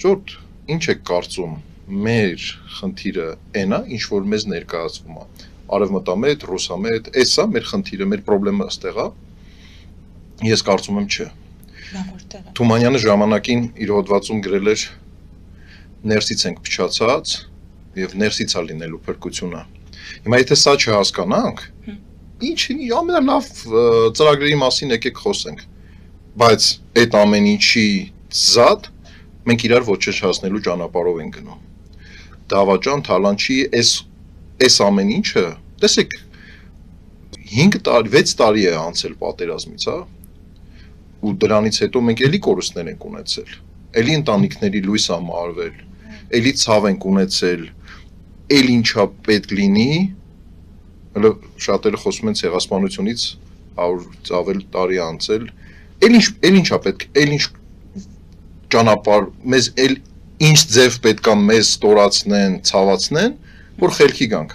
Հաջորդ ինչ եք կարծում մեր խնդիրը այնա, ինչ որ մեզ ներկայացվում է, արևմտամետ, ռուսամետ, էսա մեր խնդիրը, մեր պրոբլեմը ըստեղ է, ես կարծում եմ չէ։ Թումանյանը ժամանակին իր հոդվածում գրել էր ներսից ենք փչացած եւ ներսից է լինելու փրկությունը։ Հիմա եթե սա չհասկանանք, ինչ ամենալավ ծրագրերի մասին եկեք խոսենք, բայց այդ ամեն ինչի զատ մենք իրար ոչինչ հասնելու ճանապարհով ենք գնում։ Դավաճան, թալանչի, այս ամեն ինչը, տեսեք, 5 տարի, 6 տարի է անցել պատերազմից, հա, ու դրանից հետո մենք էլի կորուստներ ենք ունեցել, էլի ընտանիքների լույս է մարվել, էլի ցավ ենք ունեցել, էլ ինչա պետք լինի, հələ շատերը խոսում են ցեղասպանությունից 100 ավել տարի անցել, էլ ինչա պետք, էլ ինչ ճանապարհ մեզ էլ ինչ ձև պետքա մեզ ստորացնեն, ցավացնեն, որ խելքի գանք։